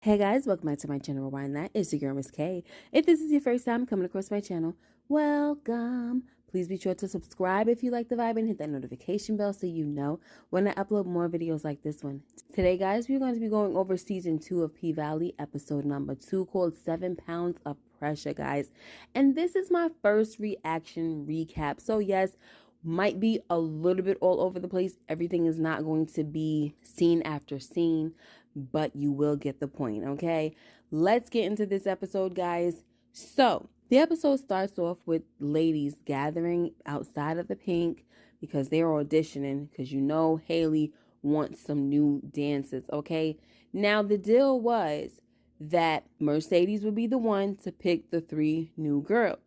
Hey guys, welcome back to my channel, Rewind That. It's your girl, Miss K. If this is your first time coming across my channel, welcome. Please be sure to subscribe if you like the vibe and hit that notification bell so you know when I upload more videos like this one. Today, guys, we're going to be going over season 2 of P-Valley, episode number 2, called 7 Pounds of Pressure, guys. And this is my first reaction recap. So yes, might be a little bit all over the place. Everything is not going to be scene after scene, but you will get the point, okay? Let's get into this episode, guys. So the episode starts off with ladies gathering outside of the Pynk because they're auditioning, because you know Haley wants some new dances, okay? Now the deal was that Mercedes would be the one to pick the 3 new girls.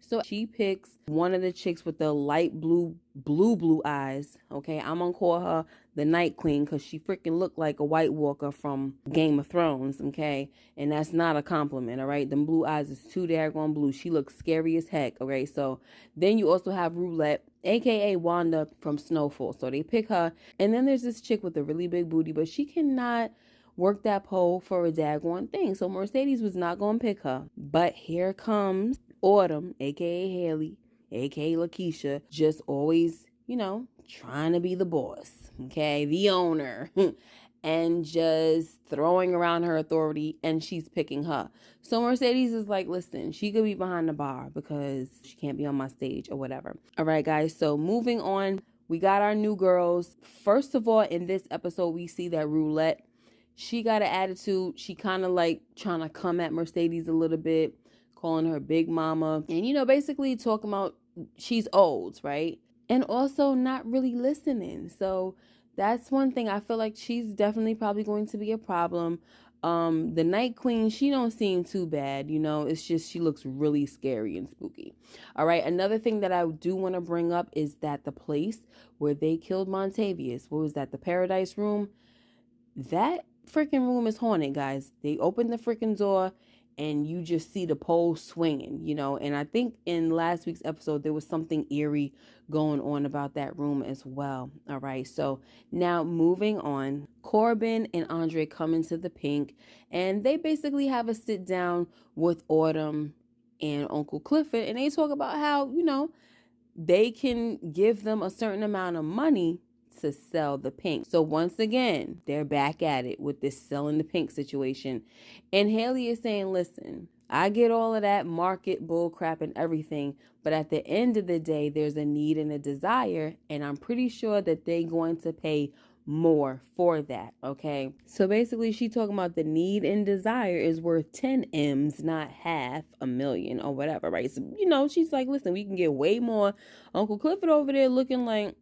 So she picks one of the chicks with the light blue eyes. Okay, I'm gonna call her the Night Queen because she freaking looked like a White Walker from Game of Thrones. Okay, and that's not a compliment. All right, them blue eyes is too daggone blue. She looks scary as heck. Okay, so then you also have Roulette, aka Wanda from Snowfall. So they pick her, and then there's this chick with a really big booty, but she cannot work that pole for a daggone thing. So Mercedes was not gonna pick her. But here comes Autumn, aka Haley, aka Lakeisha, just always, trying to be the boss, okay, the owner, and just throwing around her authority, and she's picking her. So Mercedes is like, listen, she could be behind the bar because she can't be on my stage or whatever. All right, guys, so moving on, we got our new girls. First of all, in this episode, we see that Roulette, she got an attitude. She kind of like trying to come at Mercedes a little bit, calling her big mama, and basically talking about she's old, right? And also not really listening. So that's one thing. I feel like she's definitely probably going to be a problem. The Night Queen, she don't seem too bad, it's just she looks really scary and spooky. All right, another thing that I do want to bring up is that the place where they killed Montavious, what was that, the Paradise Room? That freaking room is haunted, guys. They opened the freaking door and you just see the pole swinging, and I think in last week's episode there was something eerie going on about that room as well. All right, so now moving on, Corbin and Andre come into the Pynk and they basically have a sit down with Autumn and Uncle Clifford, and they talk about how they can give them a certain amount of money to sell the Pynk. So once again, they're back at it with this selling the Pynk situation. And Haley is saying, listen, I get all of that market bull crap and everything, but at the end of the day, there's a need and a desire, and I'm pretty sure that they're going to pay more for that, okay? So basically, she talking about the need and desire is worth 10 M's, not half a million or whatever, right? So, she's like, listen, we can get way more. Uncle Clifford over there looking like,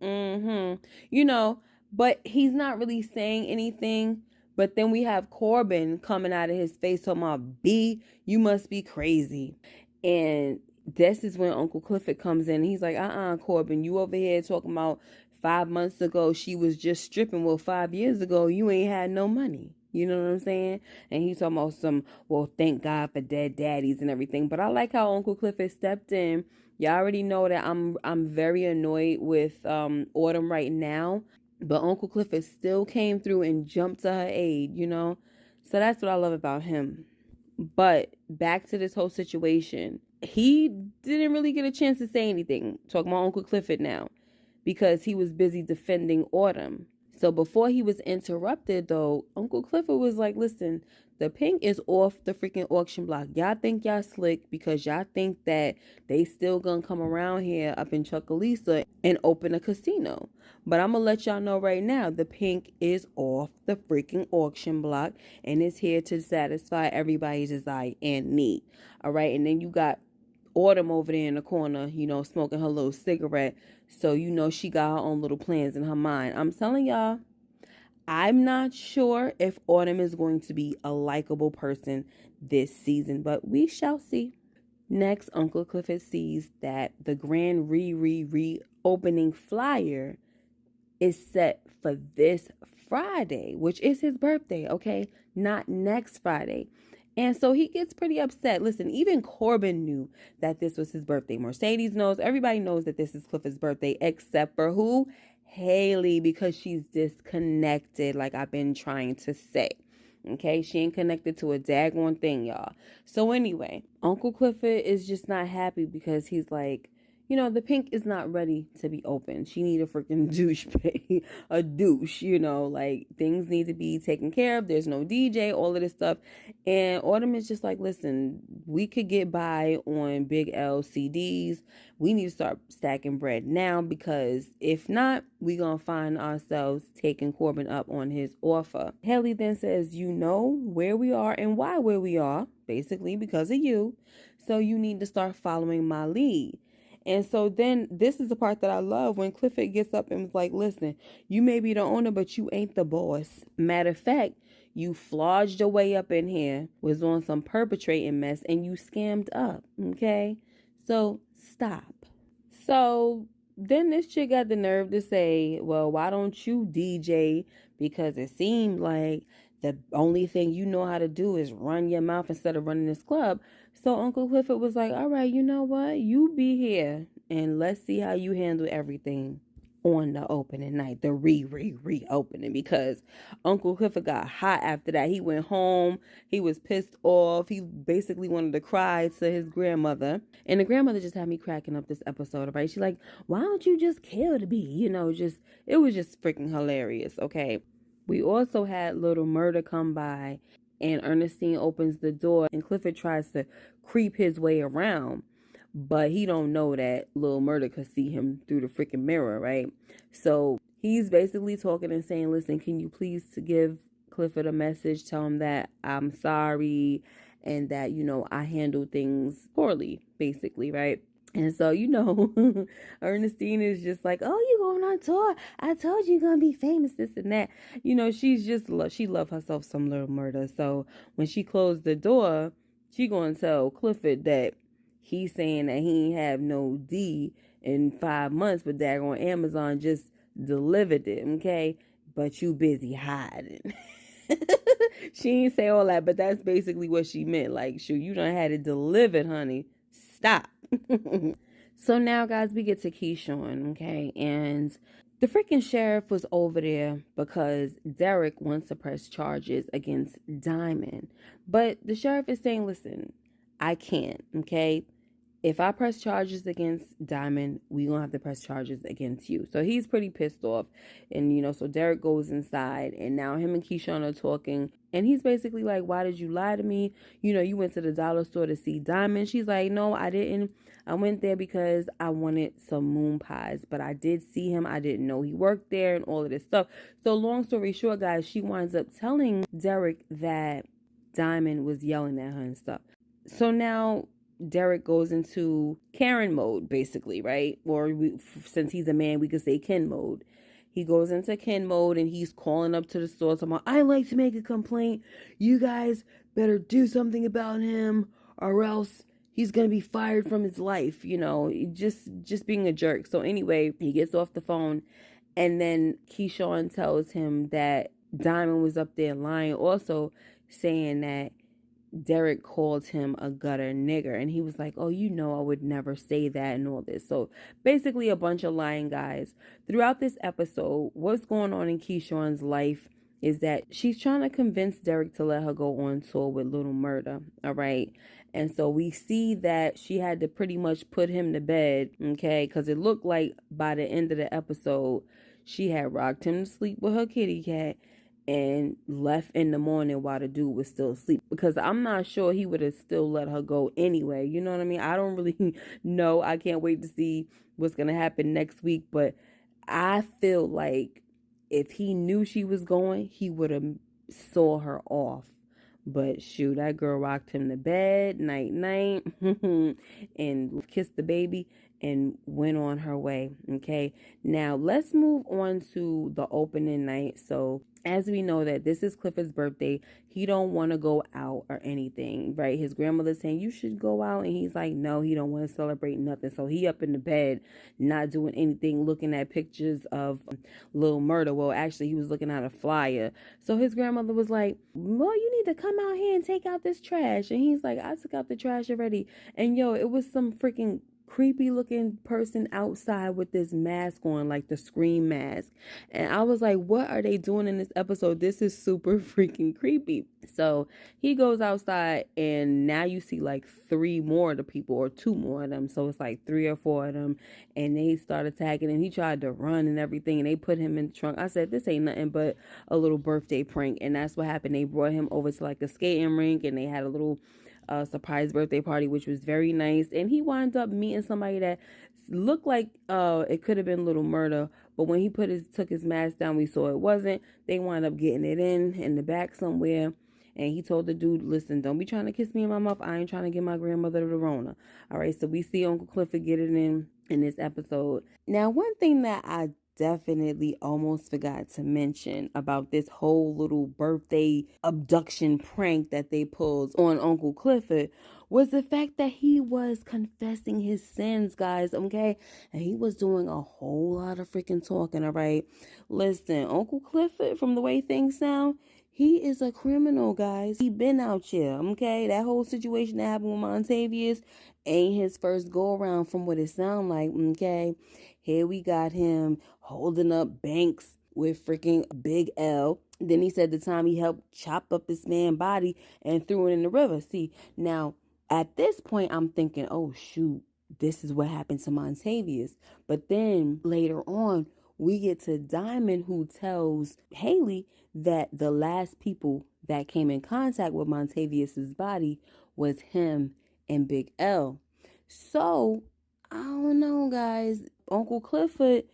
but he's not really saying anything. But then we have Corbin coming out of his face talking about, B, you must be crazy. And this is when Uncle Clifford comes in. He's like, Corbin, you over here talking about 5 months ago she was just stripping. Well, 5 years ago you ain't had no money. You know what I'm saying? And he's talking about some, well, thank God for dead daddies and everything. But I like how Uncle Clifford stepped in. Y'all already know that I'm very annoyed with Autumn right now. But Uncle Clifford still came through and jumped to her aid, So that's what I love about him. But back to this whole situation. He didn't really get a chance to say anything. Talking about Uncle Clifford now, because he was busy defending Autumn. So before he was interrupted, though, Uncle Clifford was like, listen, the Pynk is off the freaking auction block. Y'all think y'all slick because y'all think that they still gonna come around here up in Chucalissa and open a casino. But I'm gonna let y'all know right now, the Pynk is off the freaking auction block and is here to satisfy everybody's desire and need. All right, and then you got Autumn over there in the corner, smoking her little cigarette. So, she got her own little plans in her mind. I'm telling y'all, I'm not sure if Autumn is going to be a likable person this season, but we shall see. Next, Uncle Clifford sees that the grand reopening flyer is set for this Friday, which is his birthday, okay? Not next Friday. And so he gets pretty upset. Listen, even Corbin knew that this was his birthday. Mercedes knows. Everybody knows that this is Clifford's birthday, except for who? Haley, because she's disconnected, like I've been trying to say. Okay, she ain't connected to a daggone thing, y'all. So anyway, Uncle Clifford is just not happy because he's like, the Pynk is not ready to be open. She need a freaking douche pay, a douche, like things need to be taken care of. There's no DJ, all of this stuff. And Autumn is just like, listen, we could get by on Big L CDs. We need to start stacking bread now, because if not, we gonna find ourselves taking Corbin up on his offer. Haley then says, you know where we are and why where we are, basically because of you. So you need to start following my lead. And so then this is the part that I love, when Clifford gets up and was like, listen, you may be the owner, but you ain't the boss. Matter of fact, you flogged your way up in here, was on some perpetrating mess, and you scammed up, okay? So stop. So then this chick got the nerve to say, well, why don't you DJ? Because it seemed like the only thing you know how to do is run your mouth instead of running this club. So Uncle Clifford was like, all right, you know what? You be here and let's see how you handle everything on the opening night, the reopening, because Uncle Clifford got hot after that. He went home. He was pissed off. He basically wanted to cry to his grandmother. And the grandmother just had me cracking up this episode, right? She's like, why don't you just kill the bee? It was just freaking hilarious, okay? We also had little Murda come by, and Ernestine opens the door, and Clifford tries to creep his way around, but he don't know that little Murda could see him through the freaking mirror, right? So he's basically talking and saying, listen, can you please to give Clifford a message, tell him that I'm sorry, and that, I handled things poorly, basically, right? And so, Ernestine is just like, oh, you going on tour? I told you you're going to be famous, this and that. She's just, she love herself some little Murda. So when she closed the door, she going to tell Clifford that he's saying that he ain't have no D in 5 months, but daggone Amazon just delivered it, okay? But you busy hiding. She ain't say all that, but that's basically what she meant. Like, shoot, you done had it delivered, honey. Stop. So now, guys, we get to Keyshawn, okay? And the freaking sheriff was over there because Derek wants to press charges against Diamond. But the sheriff is saying, listen, I can't, okay? If I press charges against Diamond, we gonna have to press charges against you. So he's pretty pissed off. And, so Derek goes inside, and now him and Keyshawn are talking. And he's basically like, why did you lie to me? You went to the dollar store to see Diamond. She's like, no, I didn't. I went there because I wanted some moon pies. But I did see him. I didn't know he worked there and all of this stuff. So long story short, guys, she winds up telling Derek that Diamond was yelling at her and stuff. So now Derek goes into Karen mode, basically, right? Or since he's a man, we could say Ken mode. He goes into Ken mode, and he's calling up to the store talking about, I'd like to make a complaint. You guys better do something about him, or else he's going to be fired from his life, just being a jerk. So anyway, he gets off the phone, and then Keyshawn tells him that Diamond was up there lying, also saying that Derek called him a gutter nigger, and he was like, oh, I would never say that and all this. So basically a bunch of lying guys. Throughout this episode, what's going on in Keyshawn's life is that she's trying to convince Derek to let her go on tour with little Murda, all right? And so we see that she had to pretty much put him to bed, okay? Because it looked like by the end of the episode, she had rocked him to sleep with her kitty cat and left in the morning while the dude was still asleep, because I'm not sure he would have still let her go anyway. You know what I mean? I don't really know. I can't wait to see what's going to happen next week, but I feel like if he knew she was going, he would have saw her off. But shoot, that girl rocked him to bed, night, and kissed the baby and went on her way, okay? Now, let's move on to the opening night. So, as we know that this is Clifford's birthday, he don't want to go out or anything, right? His grandmother's saying, you should go out, and he's like, no, he don't want to celebrate nothing. So, he up in the bed, not doing anything, looking at pictures of little Murda. Well, actually, he was looking at a flyer. So, his grandmother was like, well, you need to come out here and take out this trash. And he's like, I took out the trash already. And it was some freaking creepy looking person outside with this mask on, like the Scream mask. And I was like, what are they doing in this episode? This is super freaking creepy. So he goes outside, and now you see like 3 more of the people, or 2 more of them. So it's like 3 or 4 of them, and they start attacking him. He tried to run and everything, and they put him in the trunk. I said, this ain't nothing but a little birthday prank. And that's what happened. They brought him over to like a skating rink, and they had a little surprise birthday party, which was very nice. And he wound up meeting somebody that looked like it could have been little Murda, but when he took his mask down, we saw it wasn't. They wound up getting it in the back somewhere. And he told the dude, listen, don't be trying to kiss me in my mouth. I ain't trying to get my grandmother the Rona. All right, so we see Uncle Clifford get it in this episode. Now, one thing that I definitely almost forgot to mention about this whole little birthday abduction prank that they pulled on Uncle Clifford was the fact that he was confessing his sins, guys, okay? And he was doing a whole lot of freaking talking, all right? Listen, Uncle Clifford, from the way things sound, he is a criminal, guys. He been out here, okay? That whole situation that happened with Montavious ain't his first go-around from what it sound like, okay? Here we got him holding up banks with freaking Big L. Then he said the time he helped chop up this man's body and threw it in the river. See, now, at this point, I'm thinking, oh, shoot, this is what happened to Montavious. But then later on, we get to Diamond, who tells Haley that the last people that came in contact with Montavious's body was him and Big L. So, I don't know, guys. Uncle Clifford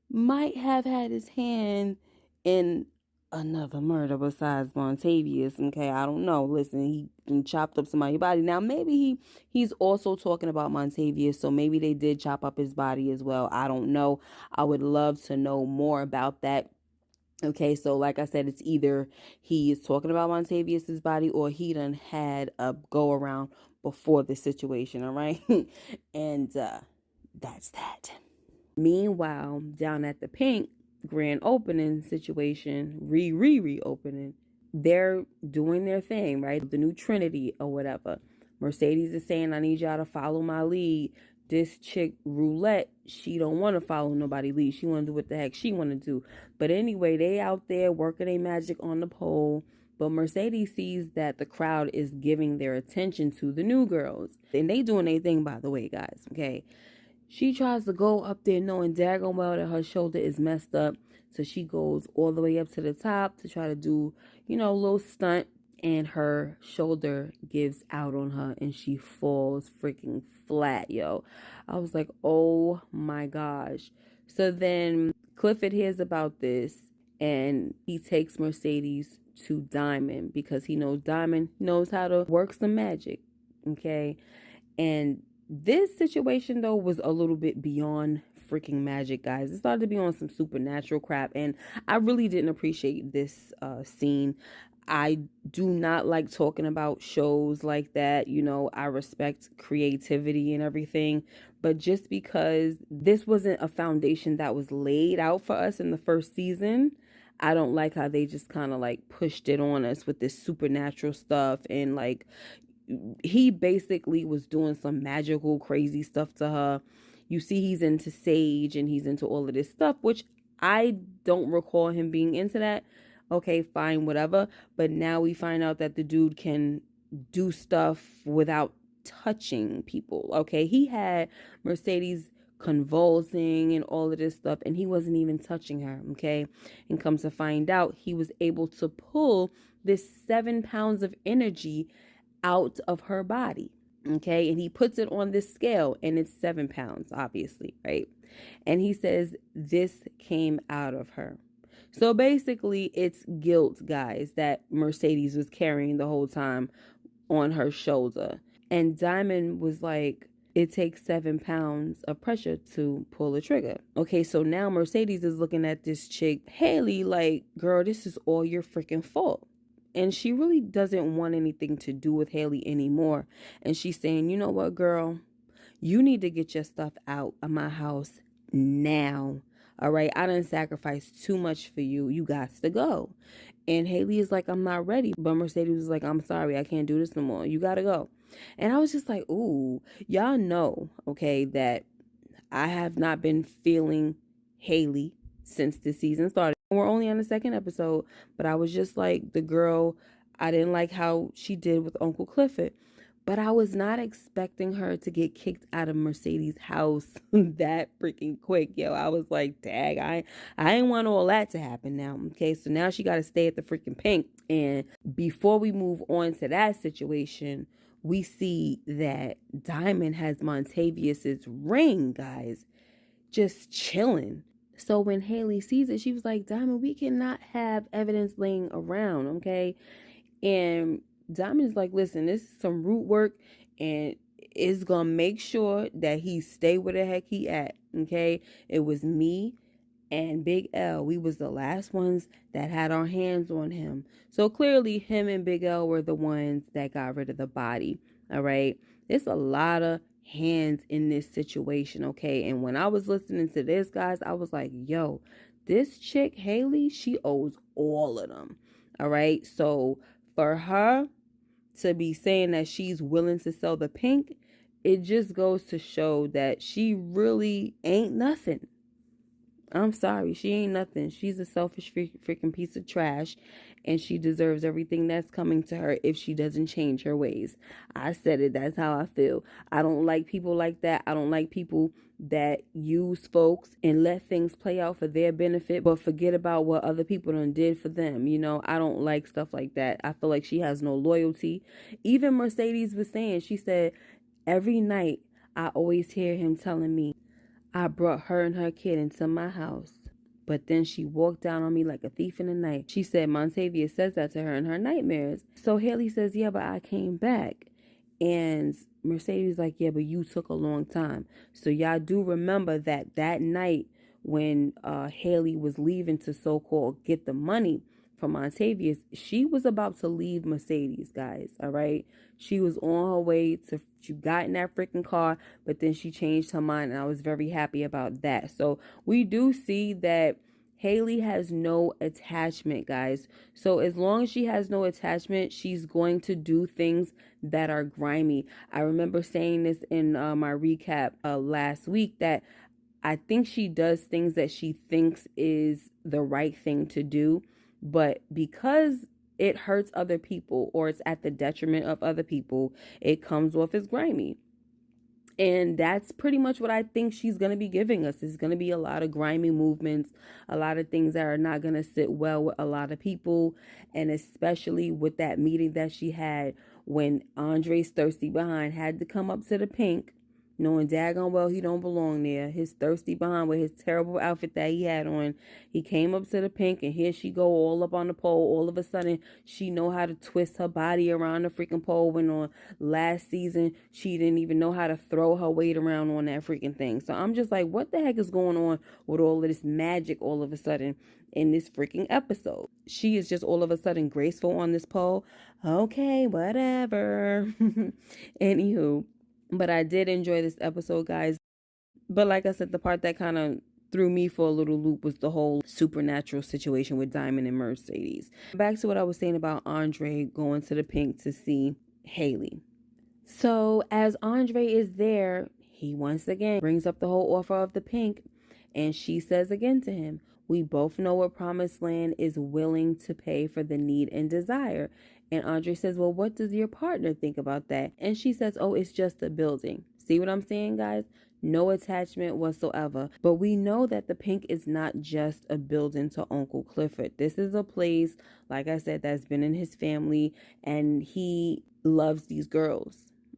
might have had his hand in another murder besides Montavious. Okay, I don't know. Listen, he chopped up somebody's body. Now, maybe he's also talking about Montavious, so maybe they did chop up his body as well. I don't know. I would love to know more about that. Okay, so like I said, it's either he is talking about Montavious's body, or he done had a go around before the situation, all right? And that's that. Meanwhile, down at the Pynk grand opening situation, reopening, they're doing their thing, right? The new Trinity or whatever. Mercedes is saying, I need y'all to follow my lead. This chick Roulette, she don't want to follow nobody lead. She want to do what the heck she want to do. But anyway, they out there working their magic on the pole. But Mercedes sees that the crowd is giving their attention to the new girls. And they doing their thing, by the way, guys, okay? She tries to go up there knowing daggone well that her shoulder is messed up. So she goes all the way up to the top to try to do, a little stunt. And her shoulder gives out on her and she falls freaking flat, yo. I was like, oh my gosh. So then Clifford hears about this and he takes Mercedes to Diamond because he knows Diamond knows how to work some magic, okay? And this situation, though, was a little bit beyond freaking magic, guys. It started to be on some supernatural crap, and I really didn't appreciate this scene. I do not like talking about shows like that. I respect creativity and everything, but just because this wasn't a foundation that was laid out for us in the first season, I don't like how they just kind of like pushed it on us with this supernatural stuff. And like, he basically was doing some magical crazy stuff to her. You see he's into sage and he's into all of this stuff, which I don't recall him being into that. Okay, fine, whatever. But now we find out that the dude can do stuff without touching people. Okay, he had Mercedes convulsing and all of this stuff, and he wasn't even touching her. Okay, and comes to find out, he was able to pull this 7 pounds of energy out of her body. Okay, and he puts it on this scale, and it's 7 pounds, obviously, right? And he says this came out of her. So basically, it's guilt, guys, that Mercedes was carrying the whole time on her shoulder. And Diamond was like, it takes 7 pounds of pressure to pull a trigger. Okay, so now Mercedes is looking at this chick, Haley, like, girl, this is all your freaking fault. And she really doesn't want anything to do with Haley anymore. And she's saying, you know what, girl? You need to get your stuff out of my house now. All right, I done sacrificed too much for you. You got to go. And Haley is like, I'm not ready. But Mercedes was like, I'm sorry, I can't do this no more. You got to go. And I was just like, ooh, y'all know, okay, that I have not been feeling Haley since the season started. We're only on the second episode, but I was just like, the girl, I didn't like how she did with Uncle Clifford. But I was not expecting her to get kicked out of Mercedes' house that freaking quick. Yo, I was like, dang, I ain't want all that to happen now. Okay, so now she got to stay at the freaking Pynk. And before we move on to that situation, we see that Diamond has Montavious' ring, guys, just chilling. So when Haley sees it, she was like, Diamond, we cannot have evidence laying around, okay? And Diamond is like, listen, this is some root work, and it's gonna make sure that he stay where the heck he at, okay? It was me and Big L. We was the last ones that had our hands on him. So clearly him and Big L were the ones that got rid of the body, all right? There's a lot of hands in this situation, okay? And when I was listening to this, guys, I was like, yo, this chick, Haley, she owes all of them, all right? So for her to be saying that she's willing to sell the Pynk, it just goes to show that she really ain't nothing. I'm sorry, she ain't nothing. She's a selfish freaking piece of trash, and she deserves everything that's coming to her if she doesn't change her ways. I said it, that's how I feel. I don't like people like that. I don't like people that use folks and let things play out for their benefit, but forget about what other people done did for them. You know, I don't like stuff like that. I feel like she has no loyalty. Even Mercedes was saying, she said, every night I always hear him telling me, I brought her and her kid into my house. But then she walked down on me like a thief in the night. She said Montavia says that to her in her nightmares. So Haley says, yeah, but I came back. And Mercedes like, yeah, but you took a long time. So y'all do remember that night when Haley was leaving to so-called get the money from Montavious, she was about to leave Mercedes, guys, all right? She was on her way to, she got in that freaking car, but then she changed her mind, and I was very happy about that. So we do see that Haley has no attachment, guys. So as long as she has no attachment, she's going to do things that are grimy. I remember saying this in my recap last week that I think she does things that she thinks is the right thing to do, but because it hurts other people or it's at the detriment of other people, it comes off as grimy. And that's pretty much what I think she's going to be giving us. It's going to be a lot of grimy movements, a lot of things that are not going to sit well with a lot of people. And especially with that meeting that she had when Andre's thirsty behind had to come up to the Pynk, knowing daggone well he don't belong there. His thirsty behind with his terrible outfit that he had on. He came up to the Pynk, and here she go all up on the pole. All of a sudden, she know how to twist her body around the freaking pole, when on last season, she didn't even know how to throw her weight around on that freaking thing. So I'm just like, what the heck is going on with all of this magic all of a sudden in this freaking episode? She is just all of a sudden graceful on this pole. Okay, whatever. Anywho, but I did enjoy this episode, guys. But like I said, the part that kind of threw me for a little loop was the whole supernatural situation with Diamond and Mercedes. Back to what I was saying about Andre going to the Pynk to see Haley. So as Andre is there, he once again brings up the whole offer of the Pynk, and she says again to him, we both know what Promised Land is willing to pay for the need and desire. And Andre says, well, what does your partner think about that? And she says, oh, it's just a building. See what I'm saying, guys? No attachment whatsoever. But we know that the Pynk is not just a building to Uncle Clifford. This is a place, like I said, that's been in his family, and he loves these girls.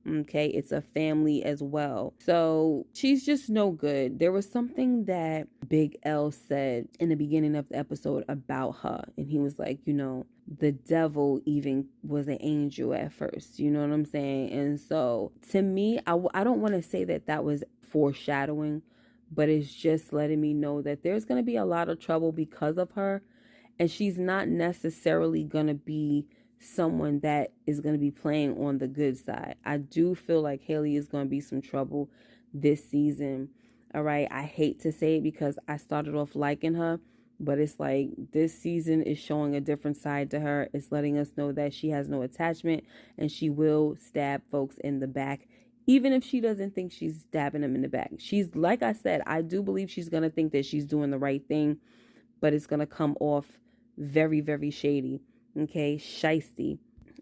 Okay, it's a family as well. So she's just no good. There was something that Big L said in the beginning of the episode about her, and he was like, you know, the devil even was an angel at first. You know what I'm saying? And so to me, I don't want to say that was foreshadowing, but it's just letting me know that there's going to be a lot of trouble because of her, and she's not necessarily going to be someone that is going to be playing on the good side. I do feel like Haley is going to be some trouble this season. All right. I hate to say it because I started off liking her, But it's like this season is showing a different side to her. It's letting us know that she has no attachment and she will stab folks in the back, even if she doesn't think she's stabbing them in the back. She's, like I said, I do believe she's going to think that she's doing the right thing, but it's going to come off very, very shady. Okay, shisty,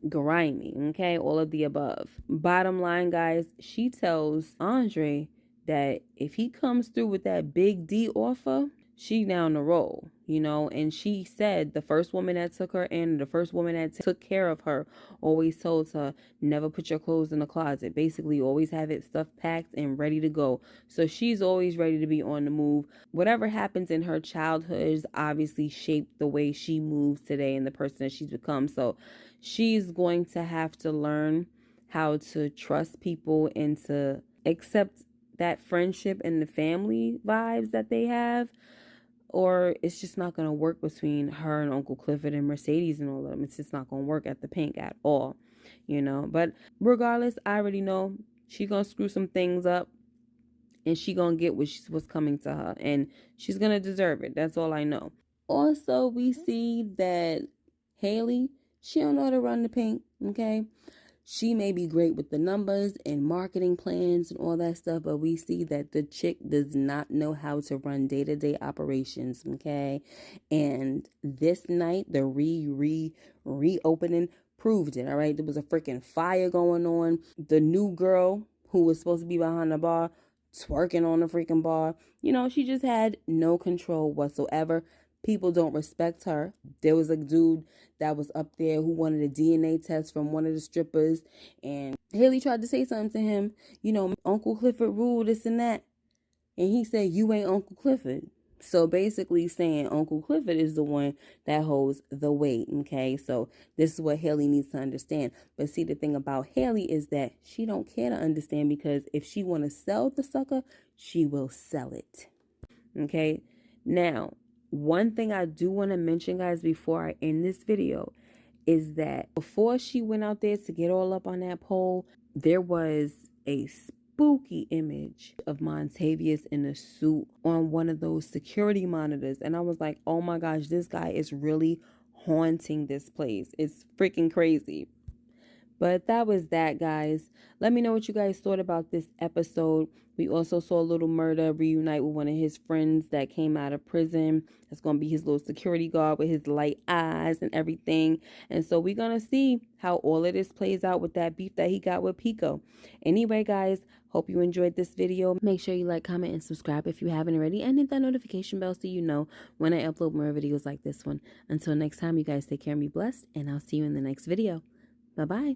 grimy, okay, all of the above. Bottom line, guys, she tells Andre that if he comes through with that big D offer, she down the roll, you know. And she said the first woman that took her in, the first woman that took care of her, always told her, never put your clothes in the closet. Basically, always have it stuff packed and ready to go. So she's always ready to be on the move. Whatever happens in her childhood is obviously shaped the way she moves today and the person that she's become. So she's going to have to learn how to trust people and to accept that friendship and the family vibes that they have, or it's just not going to work between her and Uncle Clifford and Mercedes and all of them. It's just not going to work at the Pynk at all, you know. But regardless, I already know she's going to screw some things up and she going to get what's coming to her, and she's going to deserve it. That's all I know. Also, we see that Haley, she don't know how to run the Pynk, okay? She may be great with the numbers and marketing plans and all that stuff, but we see that the chick does not know how to run day-to-day operations, okay? And this night, the reopening proved it, all right? There was a freaking fire going on. The new girl who was supposed to be behind the bar, twerking on the freaking bar, you know, she just had no control whatsoever. People don't respect her. There was a dude that was up there who wanted a DNA test from one of the strippers, and Haley tried to say something to him, you know, Uncle Clifford ruled this and that, and he said, you ain't Uncle Clifford. So basically saying Uncle Clifford is the one that holds the weight, okay? So this is what Haley needs to understand. But see, the thing about Haley is that she don't care to understand, because if she want to sell the sucker, she will sell it, okay? Now, one thing I do want to mention, guys, before I end this video, is that before she went out there to get all up on that pole, there was a spooky image of Montavious in a suit on one of those security monitors. And I was like, oh my gosh, this guy is really haunting this place. It's freaking crazy. But that was that, guys. Let me know what you guys thought about this episode. We also saw little Murda reunite with one of his friends that came out of prison. That's going to be his little security guard with his light eyes and everything. And so we're going to see how all of this plays out with that beef that he got with Pico. Anyway, guys, hope you enjoyed this video. Make sure you like, comment, and subscribe if you haven't already. And hit that notification bell so you know when I upload more videos like this one. Until next time, you guys take care and be blessed. And I'll see you in the next video. Bye-bye.